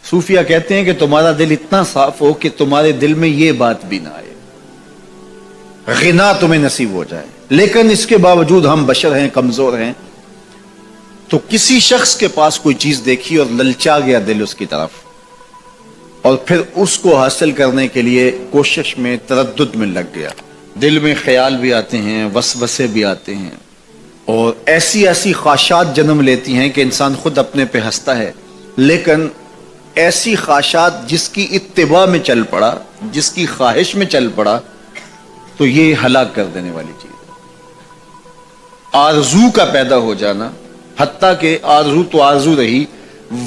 صوفیہ کہتے ہیں کہ تمہارا دل اتنا صاف ہو کہ تمہارے دل میں یہ بات بھی نہ آئے، غنا تمہیں نصیب ہو جائے، لیکن اس کے باوجود ہم بشر ہیں، کمزور ہیں، تو کسی شخص کے پاس کوئی چیز دیکھی اور للچا گیا دل اس کی طرف، اور پھر اس کو حاصل کرنے کے لیے کوشش میں تردد میں لگ گیا، دل میں خیال بھی آتے ہیں، وسوسے بھی آتے ہیں، اور ایسی ایسی خواہشات جنم لیتی ہیں کہ انسان خود اپنے پہ ہنستا ہے، لیکن ایسی خواہشات جس کی اتباع میں چل پڑا، جس کی خواہش میں چل پڑا، تو یہ ہلاک کر دینے والی چیز ہے۔ آرزو کا پیدا ہو جانا، حتیٰ کہ آرزو تو آرزو رہی،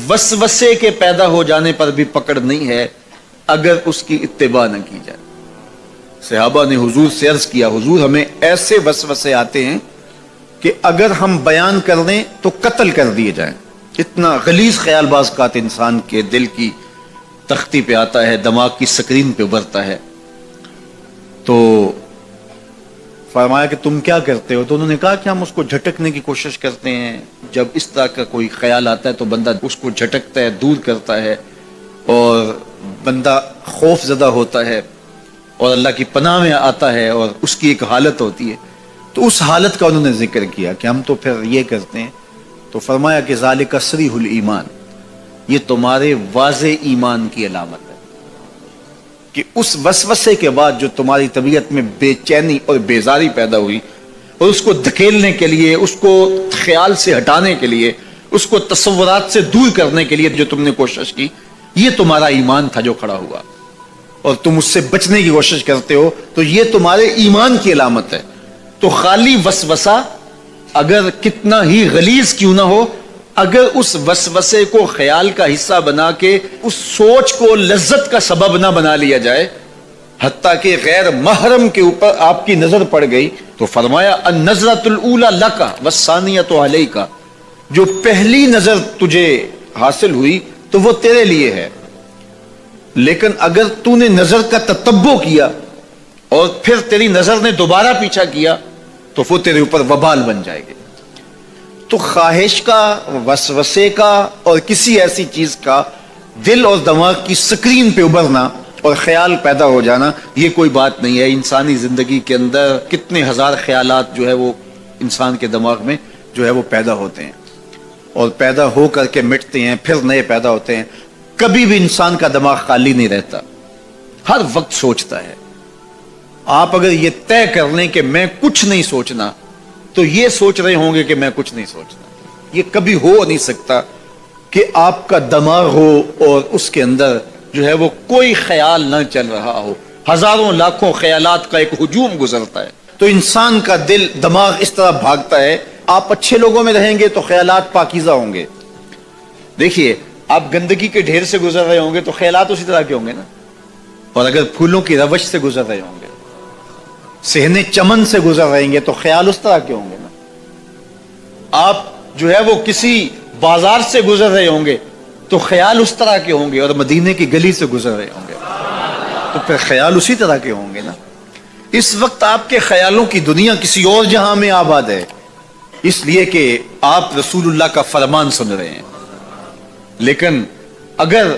وسوسے کے پیدا ہو جانے پر بھی پکڑ نہیں ہے اگر اس کی اتباع نہ کی جائے۔ صحابہ نے حضور سے عرض کیا، حضور ہمیں ایسے وسوسے آتے ہیں کہ اگر ہم بیان کر دیں تو قتل کر دیے جائیں، اتنا غلیظ خیال باز کا انسان کے دل کی تختی پہ آتا ہے، دماغ کی سکرین پہ ابھرتا ہے۔ تو فرمایا کہ تم کیا کرتے ہو؟ تو انہوں نے کہا کہ ہم اس کو جھٹکنے کی کوشش کرتے ہیں، جب اس طرح کا کوئی خیال آتا ہے تو بندہ اس کو جھٹکتا ہے، دور کرتا ہے، اور بندہ خوف زدہ ہوتا ہے اور اللہ کی پناہ میں آتا ہے، اور اس کی ایک حالت ہوتی ہے۔ تو اس حالت کا انہوں نے ذکر کیا کہ ہم تو پھر یہ کرتے ہیں۔ تو فرمایا کہ ذالک صریح الایمان، یہ تمہارے واضح ایمان کی علامت ہے کہ اس وسوسے کے بعد جو تمہاری طبیعت میں بے چینی اور بیزاری پیدا ہوئی، اور اس کو دھکیلنے کے لیے، اس کو خیال سے ہٹانے کے لیے، اس کو تصورات سے دور کرنے کے لیے جو تم نے کوشش کی، یہ تمہارا ایمان تھا جو کھڑا ہوا، اور تم اس سے بچنے کی کوشش کرتے ہو، تو یہ تمہارے ایمان کی علامت ہے۔ تو خالی وسوسہ اگر کتنا ہی غلیظ کیوں نہ ہو، اگر اس وسوسے کو خیال کا حصہ بنا کے اس سوچ کو لذت کا سبب نہ بنا لیا جائے، حتیٰ کہ غیر محرم کے اوپر آپ کی نظر پڑ گئی، تو فرمایا النظرۃ الاولی لک والثانیۃ علیک، جو پہلی نظر تجھے حاصل ہوئی تو وہ تیرے لیے ہے، لیکن اگر تو نے نظر کا تتبع کیا اور پھر تیری نظر نے دوبارہ پیچھا کیا تو وہ تیرے اوپر وبال بن جائے گی۔ تو خواہش کا، وسوسے کا، اور کسی ایسی چیز کا دل اور دماغ کی سکرین پہ ابھرنا اور خیال پیدا ہو جانا، یہ کوئی بات نہیں ہے۔ انسانی زندگی کے اندر کتنے ہزار خیالات جو ہے وہ انسان کے دماغ میں جو ہے وہ پیدا ہوتے ہیں، اور پیدا ہو کر کے مٹتے ہیں، پھر نئے پیدا ہوتے ہیں۔ کبھی بھی انسان کا دماغ خالی نہیں رہتا، ہر وقت سوچتا ہے۔ آپ اگر یہ طے کر لیں کہ میں کچھ نہیں سوچنا، تو یہ سوچ رہے ہوں گے کہ میں کچھ نہیں سوچنا۔ یہ کبھی ہو نہیں سکتا کہ آپ کا دماغ ہو اور اس کے اندر جو ہے وہ کوئی خیال نہ چل رہا ہو، ہزاروں لاکھوں خیالات کا ایک ہجوم گزرتا ہے۔ تو انسان کا دل، دماغ اس طرح بھاگتا ہے۔ آپ اچھے لوگوں میں رہیں گے تو خیالات پاکیزہ ہوں گے۔ دیکھیے، آپ گندگی کے ڈھیر سے گزر رہے ہوں گے تو خیالات اسی طرح کے ہوں گے نا، اور اگر پھولوں کی روش سے گزر رہے ہوں گے، صحن چمن سے گزر رہیں گے تو خیال اس طرح کے ہوں گے نا۔ آپ جو ہے وہ کسی بازار سے گزر رہے ہوں گے تو خیال اس طرح کے ہوں گے، اور مدینے کی گلی سے گزر رہے ہوں گے تو پھر خیال اسی طرح کے ہوں گے نا۔ اس وقت آپ کے خیالوں کی دنیا کسی اور جہاں میں آباد ہے، اس لیے کہ آپ رسول اللہ کا فرمان سن رہے ہیں۔ لیکن اگر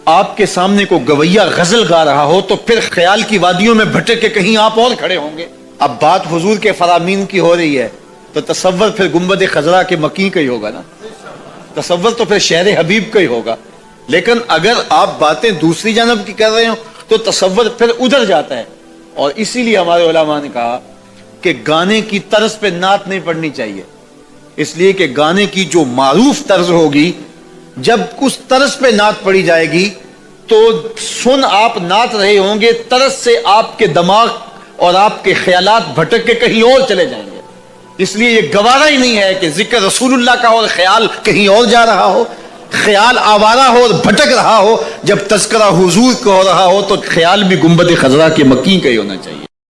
آپ کے سامنے کو گویا غزل گا رہا ہو تو پھر خیال کی وادیوں میں بھٹک کے کہیں آپ اور کھڑے ہوں گے۔ اب بات حضور کے فرامین کی ہو رہی ہے تو تصور پھر گنبد خضرا کے مکی کا ہی ہوگا نا، تصور تو پھر شہر حبیب کا ہی ہوگا۔ لیکن اگر آپ باتیں دوسری جانب کی کر رہے ہو تو تصور پھر ادھر جاتا ہے، اور اسی لیے ہمارے علماء نے کہا کہ گانے کی طرز پہ نعت نہیں پڑھنی چاہیے، اس لیے کہ گانے کی جو معروف طرز ہوگی، جب اس طرز پہ نعت پڑھی جائے گی تو سن آپ نعت رہے ہوں گے، طرز سے آپ کے دماغ اور آپ کے خیالات بھٹک کے کہیں اور چلے جائیں گے۔ اس لیے یہ گوارا ہی نہیں ہے کہ ذکر رسول اللہ کا اور خیال کہیں اور جا رہا ہو، خیال آوارہ ہو اور بھٹک رہا ہو۔ جب تذکرہ حضور کا ہو رہا ہو تو خیال بھی گنبد خضرا کے مکی کا ہی ہونا چاہیے۔